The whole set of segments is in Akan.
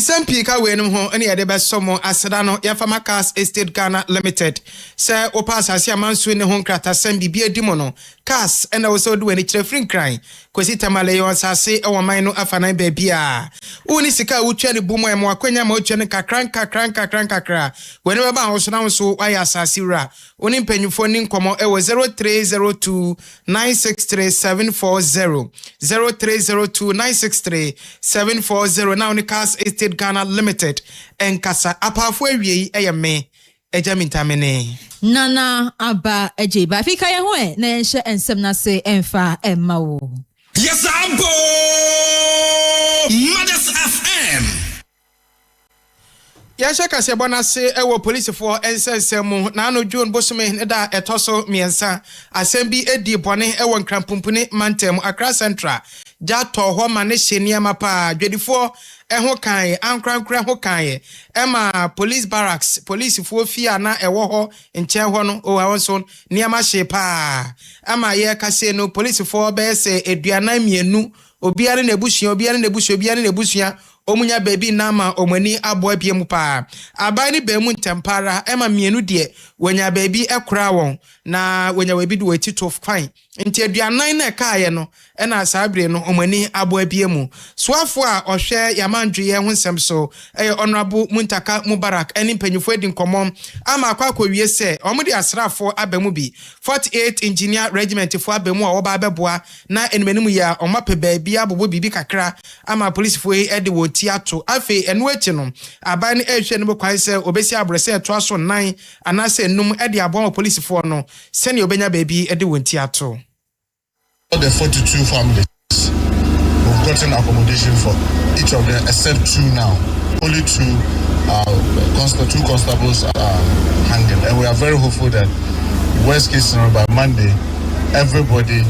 Isempi ka wenum ho ene yede besomo aseda no yafama KASE3 Ghana Limited se opas asia mansu ne ho nkrata sem bibia di mo no KASE ena wo se odu eni kire free kran kwesi tamale yo asase e wo man no afanan ba bia uni sika wutwa ne bumo emo akwanya ma otwa ne kakran wene be ba ho so na so waya asase wura uni mpanyufo ni nkomo e wo 0302963740 0302963740 now ni KASE3 Ghana Limited enkasa apafo awie eyeme ejamintamene nana aba ejeba fika ye ho na yenhye ensem na se emfa emma wo yes ambo Mothers FM Yasha kase bonase ewo police for ensensemu na no June bosome ne da etoso miensa asembi edi bone ewo nkrampumpune mantem Accra Central jato ho ma ne hyenia mapa dwedifo eho kan ankrankra ho kan ema police barracks police fo fia na ewo ho nche ho no o ha so niama shepa ama ye kase no police fo be se eduana mienu obiare na ebusia omunya baby nama omani abo abiem pa abani be mu ntempara ema mienu de wanya baby ekura won na wanya webi de wati tof kwan nti aduanan na kaaye no ena asabre no omani abo abiem soafo a ohwe yamandwe ye ho nsem so honorable Muntaka Mubarak eni mpanyufo edi nkomom ama akwakowie se omudi asrafo abamu bi 48 engineer regiment fo abamu a wo ba abeboa na enimanimu ya omape baby abobo bibi kakra ama police fo edi wo tiato afi enu echi no aban ehwe no kwan se obesi abrese eto aso 9 anase enum edi abon police fo no sene obenya baby edi wo tiato. All the 42 families we've gotten accommodation for each of them except 2 now. Only 2 constables are hanging, and we are very hopeful that worst case scenario by Monday everybody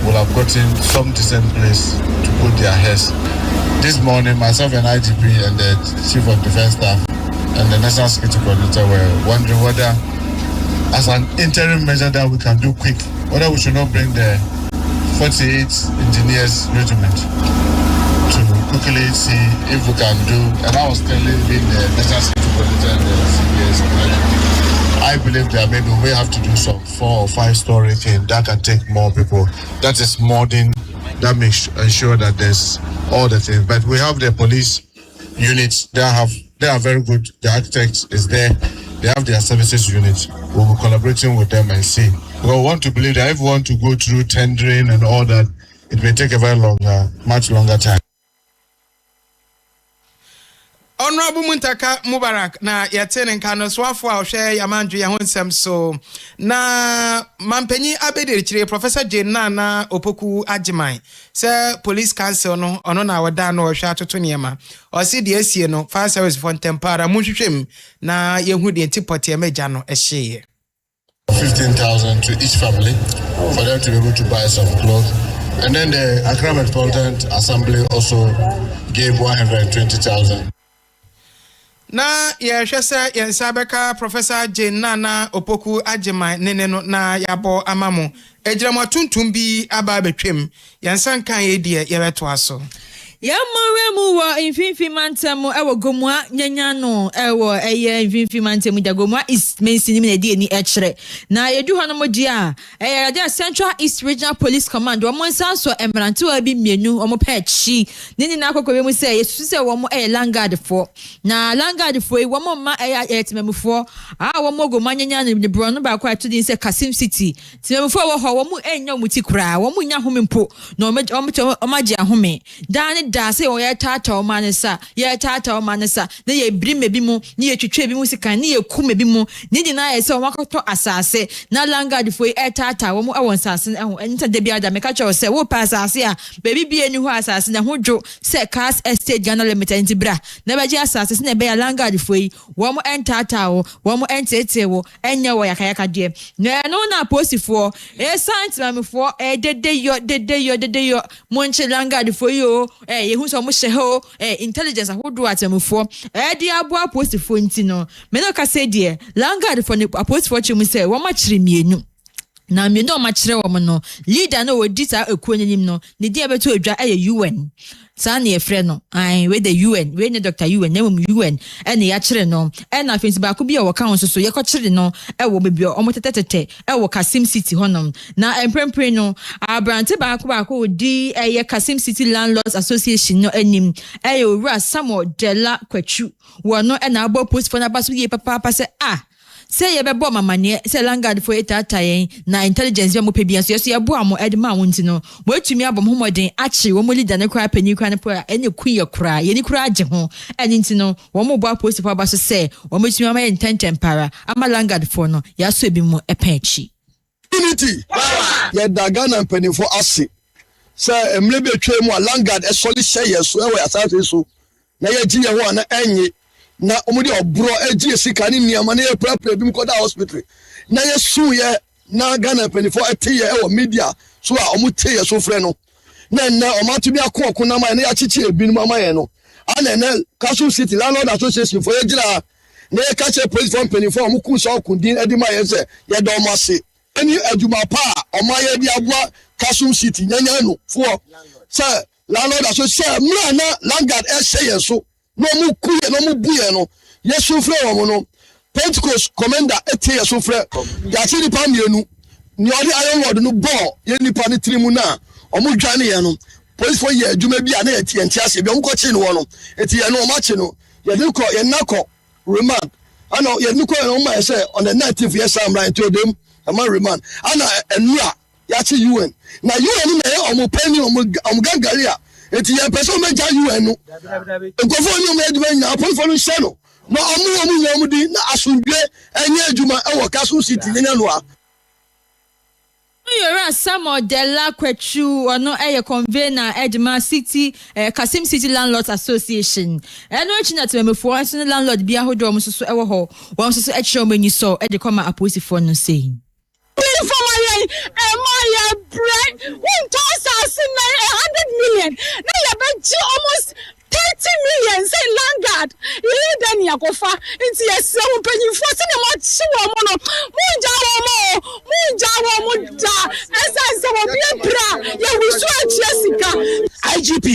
will have gotten some decent place to put their heads. This morning, myself and IGP and the Chief of Defense Staff and the National Security Coordinator were wondering whether, as an interim measure that we can do quick, whether we should not bring the 48 Engineers Regiment to quickly see if we can do, and I was telling the National Security Coordinator and the CPS, I believe that maybe we have to do some 4 or 5 story thing that can take more people. That is more than that makes ensure that there's all the things. But we have the police units. They are very good. The architect is there. They have their services unit. We'll be collaborating with them and see. We want to believe that if we want to go through tendering and all that, it may take a much longer time. Honorable Muntaka Mubarak na yatene nkano swafo a ohwe yamandwe ho nsem so na mampanyi Abadae chire Professor Jane na opoku agiman se police council no ono na wada no ohwe atoto niema o si de asie no fire service for tempara munhwehwem na yehu de antipoti emeja no ehye 15,000 to each family for them to be able to buy some clothes, and then the Accra Metropolitan Assembly also gave 120,000. Na yehwese yensabeka Professor Jane na opoku agiman nene no na yabo amamo ejiramo tuntum bi aba betwem yensan kan ye die yebeto aso Yamawemu wa infinfi mantemu ewo gomwa nyanyano ewo eye infinfi mantemu da gomwa East Main City na die ni echre na yedu hano modia eye Central East Regional Police Command wo monsanso emranto abi mienu omo pechi nini na akokwe mu se yesu se wo mo eye Langard fo na Langard fo wo mo ma eye tememufo wo mo gomwa nyanyano ni bro no ba kwa to din se Kasim City tememufo wo ho wo mo enya muti kura wo mo nya homempo na omaje ahome dan da say o ye tata o manesa na ye brime bi mu ni ye twetwe bi mu sika ni ye kuma bi mu ni di na ye say o makoto asase na Langard fo e tata wo mu e won sase enta de bia da meka che say wo pa asase a baby bi eni ho asase na hodwo say KASE3 Ghana Limited ntibra na ba je asase na be ya Langard fo yi wo mu entata wo mu entete wo enya wo yakayaka de na no na posifo e santima fo e dede yo monche Langard fo yo yehu so mo sheho intelligence ahodo atemufo di aboa postifo ntino me no ka say de Langard for postifo chimu say wo ma kire mienu na mienu o ma kire wo no leader no wodi ta ekuo nyim no ne dia beto adwa UN Sani Efreno, I with the UN, when the Dr. UN, name UN, and the actually no, and I think Bakubia or council, so you could no, I will be almost I will Kasim City Honum. Now I'm prempreno, I brand Baku D. A Kasim City Landlords Association, no enim, a ras somewhat de la quechu, were not an elbow post for a basu ye papa say, say ye be bo mama ne say langard for eta tayen na intelligence be mo pebia so ye bo amo edma wonti no mo atumi abom homoden achi wo mo leader ne kra pani kra ne po ene kuye kra ye ni kra age ho ene nti no wo mo bo post for abaso say wo mo atumi ama intenten para ama langard for no ya so ebi mo epachi unity ye daga na pani for ase say emle be twa mu langard e soli say yeso e we asase so na ye gi ye ho na enye na omudi obro eji esika ni niam na ye prepare bi mkoda hospital na ye su ye na Ghana penifo ete ye e wo media so a omutie ye so frɛ no na omatumi akoko na ma na ya chichi ebi no ma ye no ana na KASE City Landlord Association for ye gira na ye ka che police for penifo omuku so okundin edi ma ye se ye do mo ase eni aduma pa omaye bi aboa KASE City nyanya no for say Landlord Association mra na langard e say ye so no mu kuye no mu buye no yesu frɛ wo no Pentecost commander ete yesu frɛ ya se nipa mienu ni odi iron rod no ball ye nipa ni trimu na omu dwane ye no police for ye adwuma bi na ye tie ase bi omko chi no wo no eti ye no ma chi no ye de ko ye nakɔ remand ana ye ni ko no ma say on the 19th year sam right to them ama remand ana enura ya chi UN na UN na ye omu pani omu gangaria eti ye person meja UN no nkofo ni o eduma nya apofo no hye no na omu nya omu di na asundwe enye aduma e wo KASE City nya no a Yora Samo Della Quechu or no a convener Edma City Kasim City Landlords Association. And watching that me for us landlord be a hold almost so ever ho once so at show when you saw at the comma a pussy for no saying. My bread 1,100 million. Now you bet almost 30 million say langard. You then you go far into your son penny for cinema chiwamono. Muja as I said, bra. You will Jessica. IGP.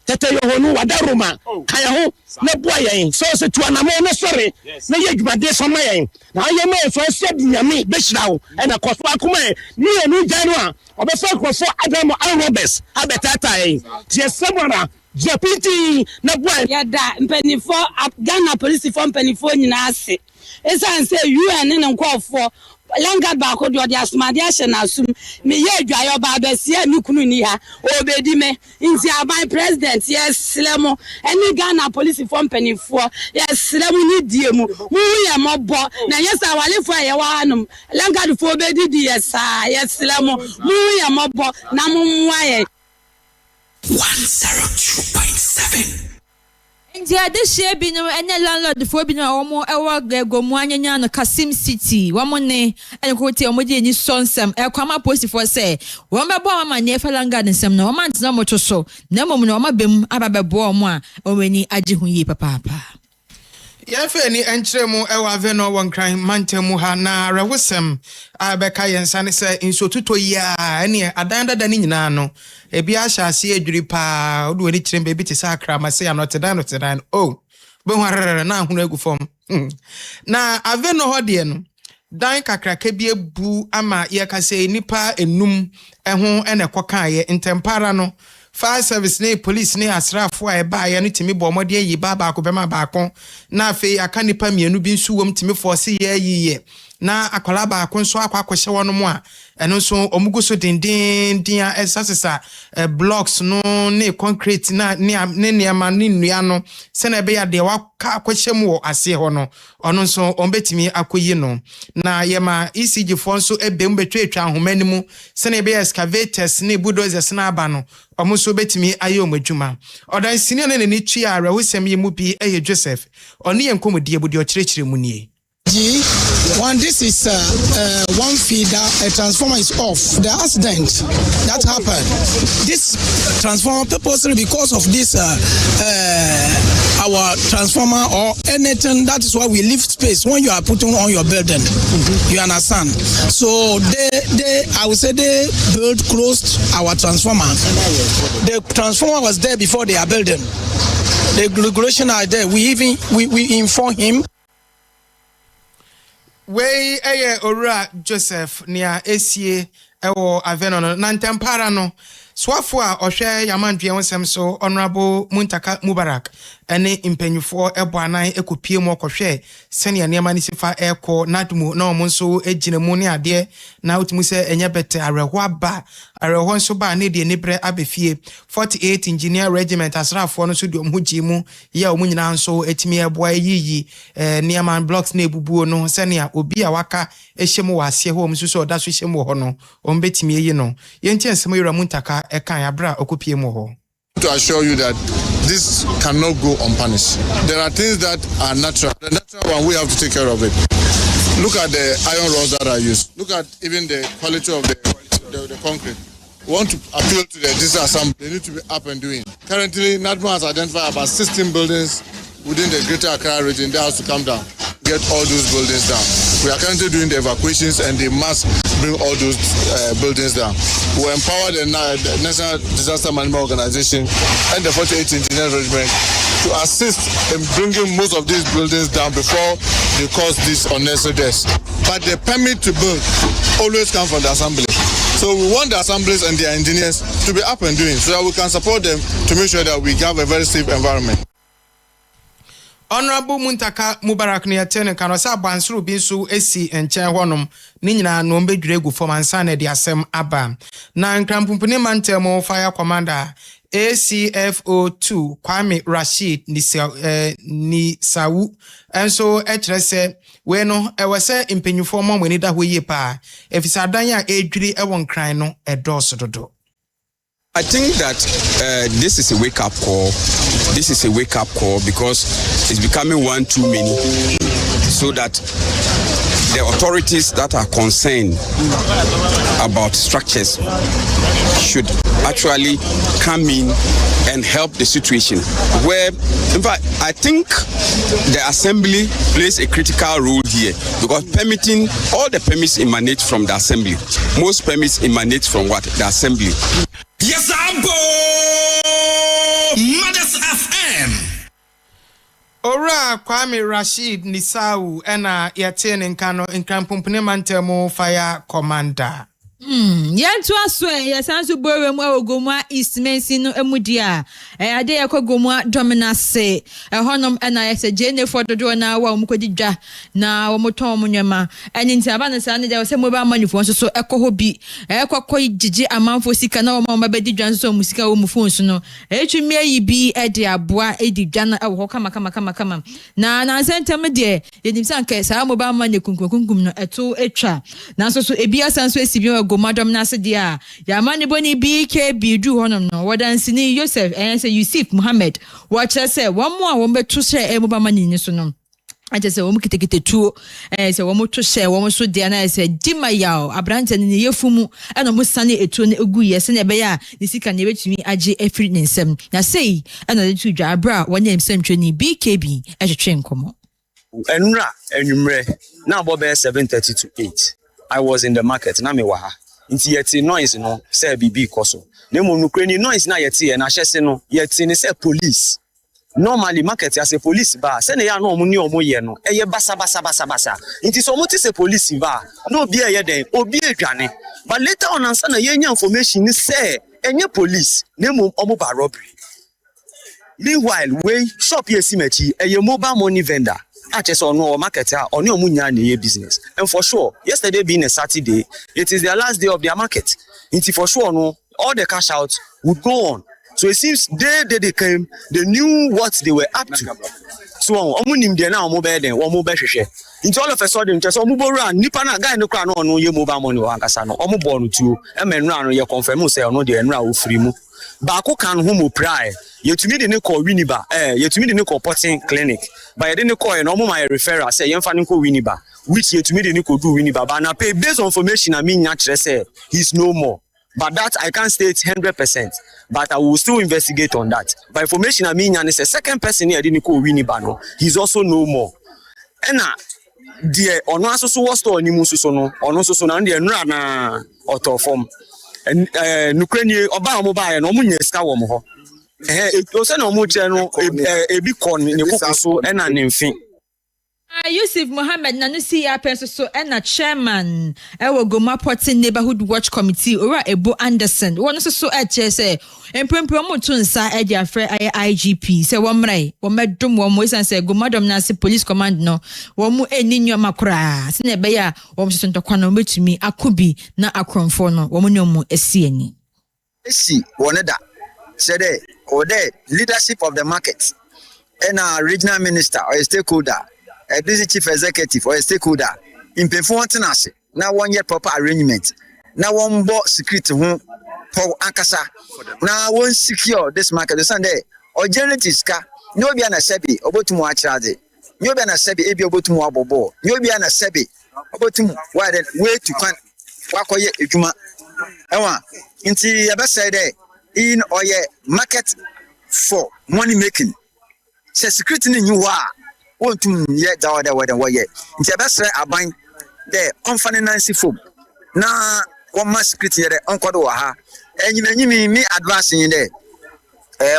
Tete yo honu wadaruma kaya ho na boa yen so se to anamo no sori na ye dwumade so ma yen na ye ma so se nyame be hira wo e na koso akoma ni enu gyan no a obefa krofo adamu arobes abetata yen tie semana jepiti na boa ya da mpanifo Ghana police for mpanifo nyina ase esan se UN ne nkofo langard ba ko do dia asumade ahye na asum me ye adwayo ba besia mi kunu ni ha obedi me nti aban president yes lemo any Ghana police for mpanifo yes lemo ni die mu ye mobo na yes awalefo ye wa anum langard fo obedi di yes lemo ye mobo na mumwa ye 102.7 India this year be no any landlord for be no omo ewa gomu anyanya no Kasim City wamone and ko te omodi ni sonsem e kwama post for say won be bo mama ne fa langard nsem no man tena moto so na mom no mabem ababebo omo a omani age hu yi papa ya fe ni enkyere mu ewa ve no won kran mantemu ha na rewosem abeka yensa ne se insotuto ya ene adan dada ni nyina no ebi ahyase adwuri pa odu wani kyerem bebi te sakra ma se anotedan oh be hwarere na ahunu agu fom na ave no hode no dan kakraka bi ebu ama ye ka se nipa enum eho ene kokan ye ntempara no fire service ne police ne asrafo a eba ya no timi bo mode yi ba ko bema ba ko na afi aka nipa mienu bi nsu wom timi force ye yiye na akwala ba ko nso akwakɔhye wono mu a eno nso omugu so dindin esasesa blocks no ne concrete na ne niama ne nnua no se na be ya de waka akɔhye mu wo ase ho no ono nso ombetimi akoyi no na yema ECG fo nso ebem betwetwa ahoma nimu se na be excavators ne bulldozers na aba no omo so betimi aye omadwuma odan sini ne ne twa ara wosem ye mu bi eye Joseph oni ye nkomodie budi o kyerɛkyerɛ mu nie One, this is one feeder, a transformer is off. The accident that happened, this transformer purposely because of this, our transformer or anything, that is why we leave space when you are putting on your building. You understand? So I would say they built closed our transformer. The transformer was there before they are building. The regulation are there. We inform him. Wey Ora Joseph nia esie ewo aveno no nantempara no swafo a ohwe yamandwe wonsem so Honorable Muntaka Mubarak ene impanyufo eboanan ekopie mu okohwe sene ne mani sifa eko nadmu na omo nso eginemu ne ade na otimu se enye bete areho aba areho nso ba ne de nibre abefie 48 engineer regiment asrafo no so de omhugi mu ya omunyina nso etimi eboa yiyi neaman blocks na ebubuo no sene a obi a waka ehyemu wase ho omsu so oda so hyemu ho no ombetimi yi no yenti ensemo yura Muntaka ekan abra okopie mu ho. To assure you that this cannot go unpunished. There are things that are natural. The natural one, we have to take care of it. Look at the iron rods that are used. Look at even the quality of the concrete. We want to appeal to the disassembly. They need to be up and doing. Currently, NADMA has identified about 16 buildings within the Greater Accra region that has to come down, get all those buildings down. We are currently doing the evacuations and they must bring all those buildings down. We empower the National Disaster Management Organization and the 48th Engineering Regiment to assist in bringing most of these buildings down before they cause these unnecessary deaths. But the permit to build always comes from the assembly. So we want the assemblies and their engineers to be up and doing so that we can support them to make sure that we have a very safe environment. Honorable Muntaka Mubarak ne yatene kanosa bansuru binsu esi enchen honom ni nyina no mbedwire gu formansa na de asem aba na nkrampumpune mantemo fire commander ACFO2 Kwame Rashid ni sawu enso ekyerese we no ewese impenyufo momweni da hoye pa efisa dan ya edwiri ewon kran no edoso dodo. I think that this is a wake-up call. This is a wake-up call because it's becoming one too many. So that the authorities that are concerned about structures should actually come in and help the situation. Where, in fact, I think the assembly plays a critical role here because permitting, all the permits emanate from the assembly. Most permits emanate from what? The assembly. Yes, Ambo! Mothers FM! Ora Kwame Rashid Nisau ena yatene nkano nkrampumpune mantemo fire commander. Yantu aswe yasansu bowe mu ogomwa ismensi no emudia ade yakogomwa dominase honom ena yese jene fododo na wa omkodidwa na omoton munwema eni nti aba na sa ne de se mobile money fo so ekoho bi ekokoi jiji amanfo sika na oma mabedidwa so musika wo mu phone so no etwumi ayi bi ede aboa edidwa na wo kama na sentem de yenim sanke sa mobile money kunkunkum no eto etwa na so ebi asanso esibi gomadom na se dia ya mani boni BKB du honom no wadansini Joseph say Yusuf Muhammad watch say one more won beto share mobile money ni so no aje say won kitekite tuo say won to share won so dia na say dima yaw abrante ni yefumu eno musane etuo na egu yese na be ya ni sika na betumi age afri nsem na say eno de tu dwa abra won yem semtwe ni BKB ehwetwe nkomo enra enwumre na abobe 7:30 to 8 I was in the market na me wa ha nti yeti noise no say bibi koso na mo nukre ni noise na yeti e na hyese no yeti ni say police normally market as a police ba say na ya no omo ni omo ye no eye basa nti so mo ti say police ba no obi eye den obi edwane but later on answer na ye nya information ni say enye police na mo omo ba robbery. Meanwhile we shop ye simechi eye mobile money vendor actually so no market on your munya business. And for sure, yesterday being a Saturday, it is the last day of their market. Into for sure, no, all the cash out would go on. So it seems they came, they knew what they were up to. So omunim de na mobile den, o mobile hwehwe. Into all of a sudden, just omubora nipa na guy no kra no ye mobile money wa ankasa no. Omubo no tu, e menra no ye confirm say no de enra ofiri mu. Baako kan ho mo prai yetumi de ne call Winiba yetumi de ne call Porting clinic but ye de ne call no mo my referral say yemfa ne call Winiba which yet me they could do winning baba na pay based on information I mean naturally say he's no more. But that I can't state 100%. But I will still investigate on that. By information I mean and it's a second person here didn't call winning bano. He's also no more. And dear ono asoso was to oni mususo no ono soso na ndie nra na otofom nukreni oba mo ba ye no munye ska wo mo ho o se na mo che no ebi kon ne kokoso e na nemfin Yusuf Mohammed Nanusi Apenso so na chairman ewo Goma Porting Neighborhood Watch Committee ora Ebo Anderson won so eche say empempem mo tunsa e dia frɛ IGP say womrai wo medum wo mo isan say Goma dom na police command no wo mu eni nyoma kra se na be ya wo so ntokwa no betumi akobi na akronfo no wo mu nyomo esiani esi woneda say there or the leadership of the market and a regional minister or a stakeholder a busy chief executive or a stakeholder in performance now 1 year proper arrangement now one board security for ankasa now one secure this market the Sunday or generate ska no be na sebi obotumu achade no be na sebi ebi obotumu abobo no be na sebi obotumu why then way to find wakoye edwuma ewa nti ebe say there in oye market for money making say security ni wa want to yet down there where they nti abesre aban there on finance form na one mass security there on kodo wa ha enyimi me advice in there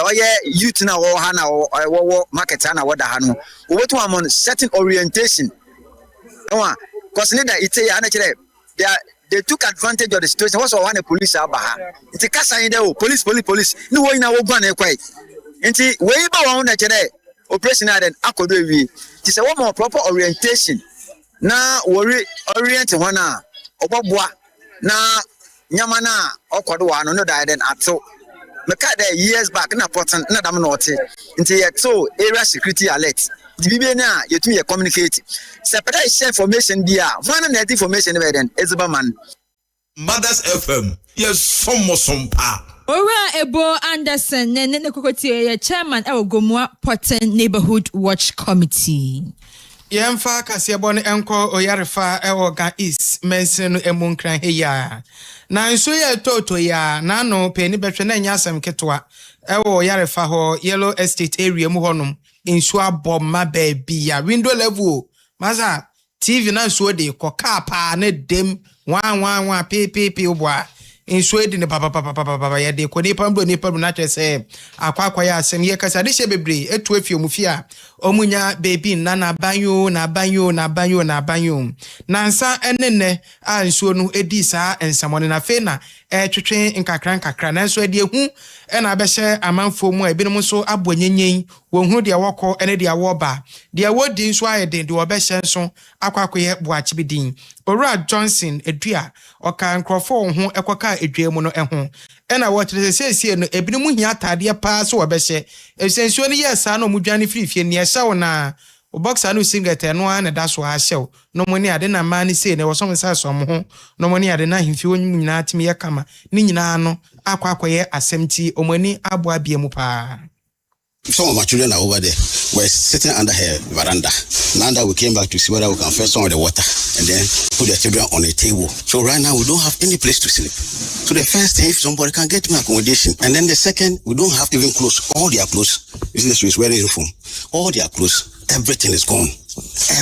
oye youth na wo ha na wo market na wo da ha no wo betu am certain orientation no cause need that it ya na kire they took advantage of the situation was one police abaha nti kasa in there police ni wo ina wo gba na ekwai nti we ba wo na kire operation and akodo wi it is a one more proper orientation na worry orient one oboboa na nyama na okodo wa no da den ato meka there years back na important na dam no te nti yet so area security alert the bibi na yetumi communicate separate share information dia one na information be den ezuba man Mothers FM yes sompa Ora Ebo Anderson ne kokoti ye chairman e Gomua Porting Neighborhood Watch Committee. Yemfa kasebo ne enko oyarefa e Oga East mention emunkran heya. Na nso ye toto ya na no peni betwe na nya asem ketwa e wo oyarefa ho Yellow Estate area mu honum nso abomma baby ya window level maza TV na nso de koka pa na dem wan pepe obwa inso edi ne papa ya de ko ni pambo na twese akwa ya asem ye kasa de hye bebre etu afie omufia omunya baby na banyo na nsa enene a nso no edi saa ensamone na fe na twetwe nkakra na nso edi ehu na abehye amanfo mu ebinom so abonyenyen wohu de wokọ ene de awoba de wodi nso ayede de obehye nso akwakoye boachibidin Ora Johnson edua oka nkrofo ho ekoka edua mu no eho ena wotre sese no ebini mu hia atade pa so wobehye esensuo ni yesa na omudwane firifie ni ehya na boxer no singlet no na da so ha hyew no mo ni ade na ma ni sei na wosom sa so mo ho no mo ni ade na himfi onyum nyina atimi ye kama ni nyina no akwakoye asemti omani abo abie mu pa. Some of my children are over there. We're sitting under her veranda. Now that we came back to see whether we can fetch some of the water and then put the children on a table. So right now we don't have any place to sleep. So the first thing, if somebody can get me accommodation, and then the second, we don't have even clothes. All their clothes, business is wearing uniform. All their clothes, everything is gone.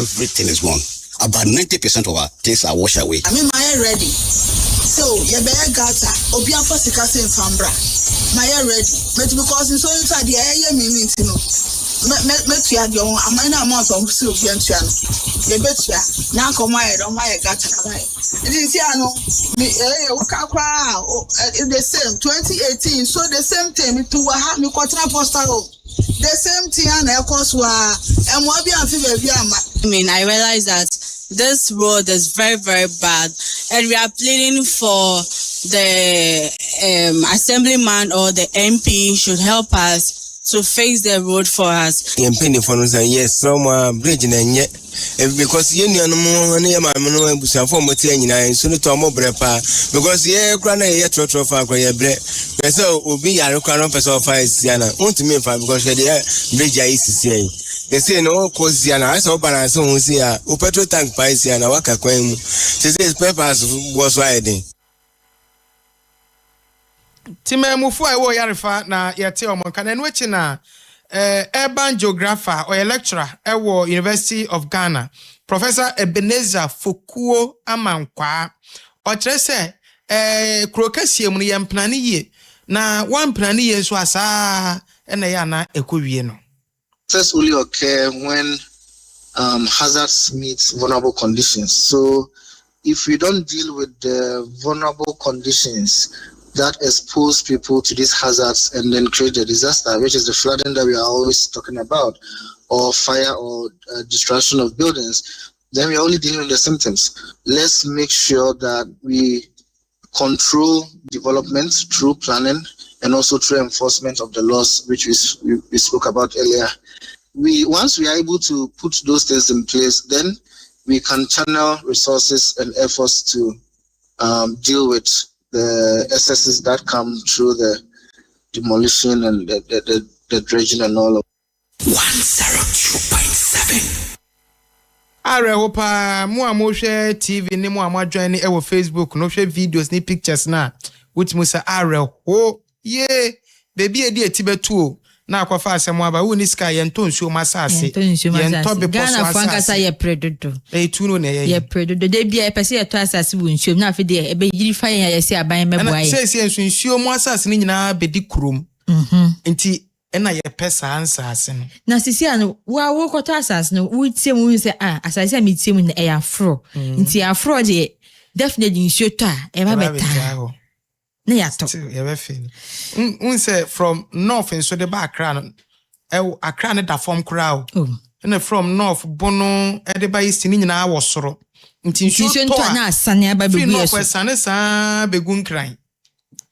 Everything is gone. About 90% of our things are washed away. I mean, my ready. So you better gata. Obia for sikase in Fambra. My ready. But because in so inside the area meaning to know. Met you had your own amount of soup and channel. You bet you now come my on my gata. It is no the same 2018. So the same thing to have me quarter postal. The same thing and of course and what be I mean, I realize that this road is very, very bad, and we are pleading for the assemblyman or the MP should help us to fix the road for us. Yes, some bridge because you know so to mo brepa because ye krana ye trotro fa kwa ye bre so obi yare krana person fa isiana won't me fa because the bridge is They say no cause yana I saw balance on see a petrol tank price yana waka kwem. She says peppers was riding. Time mufu ewo yarefa na yete omonka na nwechi na urban geographer or lecturer ewo University of Ghana Professor Ebenezer Fokuo Amankwa o kire se krokasie mu ye mplani ye na one plan ye so asa na ya na ekowie no. Stress only occur when hazards meet vulnerable conditions. So if we don't deal with the vulnerable conditions that expose people to these hazards and then create a disaster, which is the flooding that we are always talking about, or fire or destruction of buildings, then we are only dealing with the symptoms. Let's make sure that we control development through planning and also through enforcement of the laws, which we spoke about earlier. Once we are able to put those things in place, then we can channel resources and efforts to deal with the excesses that come through the demolition and the dredging and all of 102.7. Hopa mo share TV ni mo join e wo Facebook no share videos ni pictures na which musa ho ye baby e di etibetu na akwafa asem aba wo ni sky yento nsuo masase yento be poso Ghana fankasa ye predodo tu no na ye predodo de bia e pese ye to asase wo nsuo na afede e be yiri fa ye se aban meboa ye se nsuo mo asase ni nyina be di krom nti ena ye pesa ansase no na sisi anu wo kota asase no wo tie mu se asase mi tie mu na e afro nti afro de definitely nsuo to e ba beta na ya to ye be feel say from north and so the background Accra da form crowd and from north bono e de ba east ni nyina wo soro nti nsuo to na asane aba be bu yeso asane sa begun kran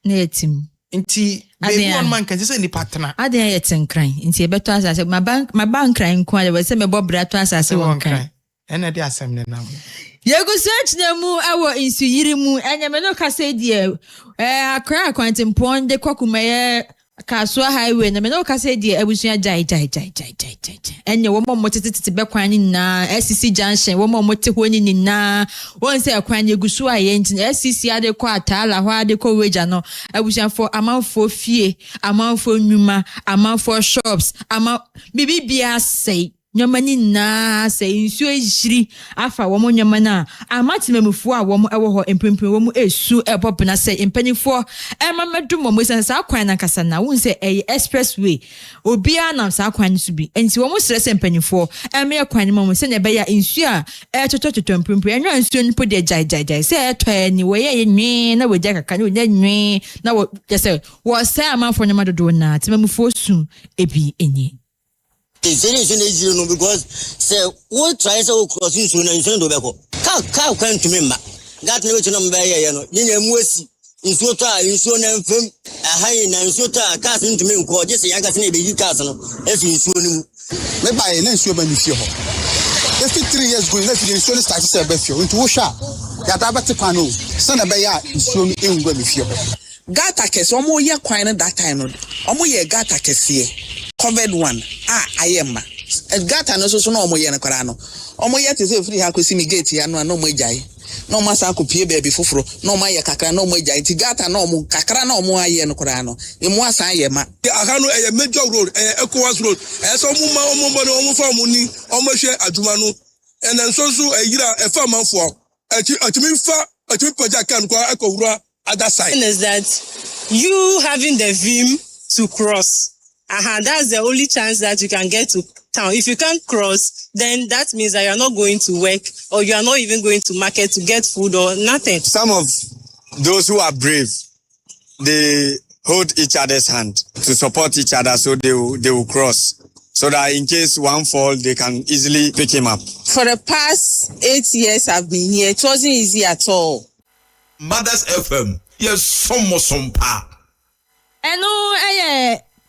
na yetim nti be one man kan say ni partner adan yetin kran nti e beto asase ma bank kran ko ale se me bobra to asase won kran ena de asem ne nam Yego search na mu awo insu yiri mu enyeme no kase die Accra Kwantimpon de kwakumaye Kaswa highway na me no kase die abusua jai enye wo mo tete be kwan ni na SCC junction wo mo te ho ni na won say kwan egusu aye ntin SCC ade kwa atala ho ade ko weja no abusua for amanfo fie amanfo nwuma amanfo shops bibia say nyamani na say nsuo ejiri afa wo nyama na amatimemufo a wo ewo ho empempem wo esu epop na say empanifo emamedum mo say sa kwan na kasa na won say expressway obia na sa kwan su bi enti wo stress empanifo eme kwan mo say na be ya nsuo a etotototo empempem enwa nsuo nipo de jai say eto ni wo ye nwi na wo ja kaka ni wo nwi na wo say wo say amanfo nyama dodo na timemufo su ebi enyi. It's very no because say what try so crossing soon and soon do beko. Ka kwan to me ma. Gat no to no be ye no. Nya muasi. Insuo to a insuo na mfam. Ahai na insuo to a cars into me nko je say yanka se na be yi cars no. Efi insuo ni mu. Me ba ye na insuo ba ni fie ho. If 3 years going let the insuo start say be fie. Into wo sha. Ya ta beti kwan no. Se na be ya insuo ni engwa be fie ho. Gata kese omo ye kwan no that time no. Omo ye gata kese covered one ayema gata no so no omo ye nkara no omo ye te se free ha kosi mi gate ya no omo ejai no masa akopie baby foforo no omo ye kakra no omo ejai ti gata no omo kakra no omo aye nkara no emu asa ayema aka no major road Ecowas road so omo ma omo bo no omo fa omo ni omo hwe aduma no and so ayira efa manfo atimi project kan kwa akowura other side is that you having the vim to cross. That's the only chance that you can get to town. If you can't cross, then that means that you're not going to work or you are not even going to market to get food or nothing. Some of those who are brave, they hold each other's hand to support each other so they will cross. So that in case one fall, they can easily pick him up. For the past 8 years I've been here, it wasn't easy at all. Mothers FM, yes, some pa.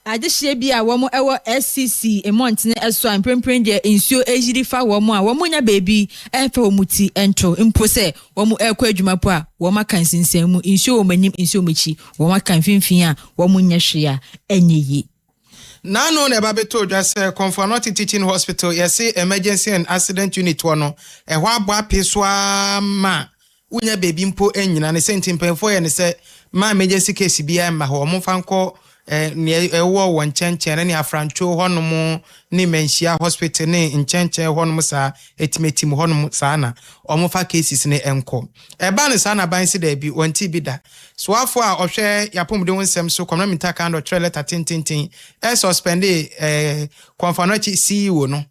Adehye bia wo mo ewo SCC emontene eso amprempren de nsuo ejiri fa wo mo a wo mo nya baby efa wo muti ento mpo se wo mo ekwa adwuma po a wo maka nsinsen mu nsuo wo manim nsuo mechi wo maka mfimfin a wo mo nya hwe a enyeyi Now no never be told just Confornoti Teaching Hospital, say emergency and accident unit one. A wabwa peswa ma. Unya baby mpo enyin and the same thing for and say my emergency case be ma ho mo fanko ewo won chenchen ne afrancho honomo ni menhia hospital ne nchenchen honomo sa etimetim honomo sa na omofa cases ne enko eba ne sa na ban se da bi wonti bi da so afo a ohwe yapom de wonsem so community kind of trailer tintintin suspend Confornoti CEO no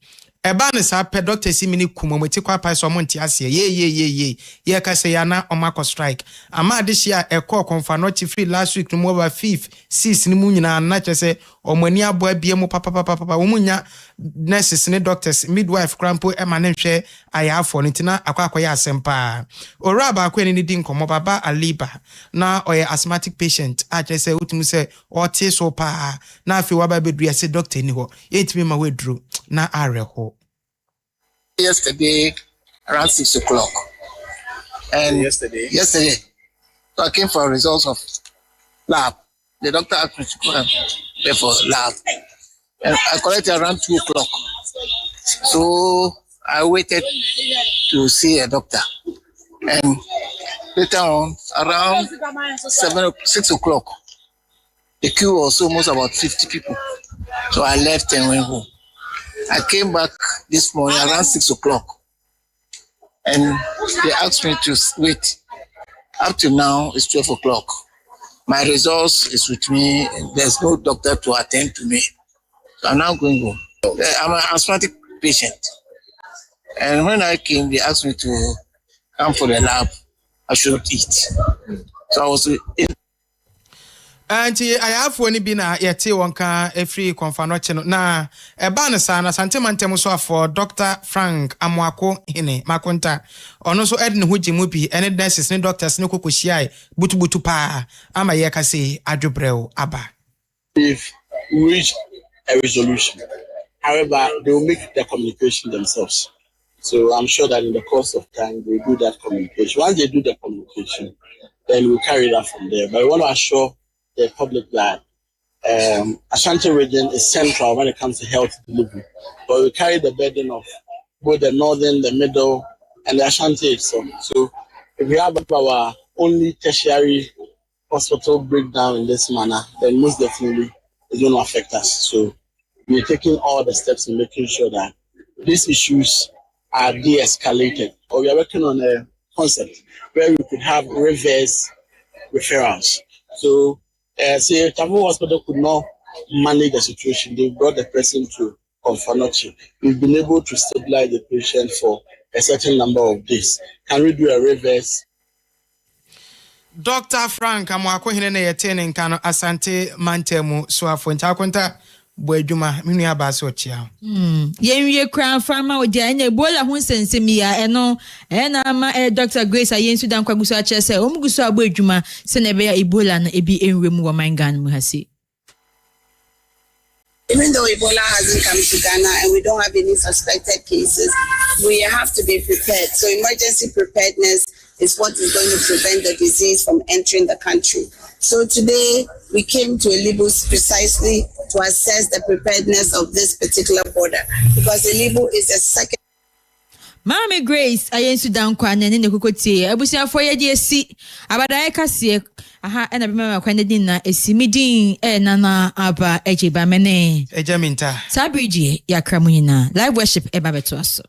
eba ne sa pe doctor si mini kumomoti kwa pa so monti ase ye ka se ya na omako strike ama de hia ekọ Confornoti free last week no over 5 6 ni mu nyina na chese omani abo abie mu papa omunya nurses ne doctors midwife crampo ema ne hwe ayafo ntina akwakoya asempa oraba akwa ni di nkomo baba aliba na oye asthmatic patient a chese utumu se ote so pa na afi waba bedu ya se doctor ni ho yetimi ma wedru na areho. Yesterday around 6 o'clock. And yesterday, so I came for results of lab. The doctor asked me to go and pay for lab. And I collected around 2 o'clock. So I waited to see a doctor. And later on, around 6 o'clock, the queue was almost about 50 people. So I left and went home. I came back this morning around 6 o'clock. And they asked me to wait. Up to now, it's 12 o'clock. My results is with me. There's no doctor to attend to me. So I'm now going home. I'm an asthmatic patient. And when I came, they asked me to come for the lab. I should eat. So I was in. Anti I have one bina yeti wonka free Confornoti no na eba ne sa na santemantem so for Dr. Frank Amwako hine makonta ono so edne hoji mu bi ene nurses ne doctors ne kokohia butubutu pa ama ye ka say adwobrɛw aba. If we reach a resolution, however, they will make the communication themselves. So I'm sure that in the course of time they will do that communication. Once they do the communication, then we'll carry that from there. But I want to assure the public that Ashanti region is central when it comes to health delivery. But we carry the burden of both the northern, the middle, and the Ashanti itself. So if we have our only tertiary hospital breakdown in this manner, then most definitely it's going to affect us. So we're taking all the steps in making sure that these issues are de-escalated. Or we are working on a concept where we could have reverse referrals. So say Tamu Hospital could not manage the situation, they brought the person to Confornoti. We've been able to stabilize the patient for a certain number of days. Can we do a reverse? Dr. Frank Amwako hine na yetene nkano asante mantemu so afonta konta boadwuma minu aba so chia. Yenwie kran farma odia enya ebola ho nsensem ya eno na ma Dr. Grace ayensu dan kwaguso a chese omuguso aboadwuma se na be ya ebola na ebi enwem wo mangan mu hase. Even though Ebola hasn't come to Ghana and we don't have any suspected cases, we have to be prepared. So emergency preparedness is what is going to prevent the disease from entering the country. So today we came to Elibu precisely to assess the preparedness of this particular border because Elibu is the second. Mama Grace ayensu dan kwa nene ne kokotie abusiafo ye de esi Abadae KASE aha ena be mama kwa ne na esi midin nana aba ejeba mene ejaminta sabridie yakra munyina live worship eba beto aso.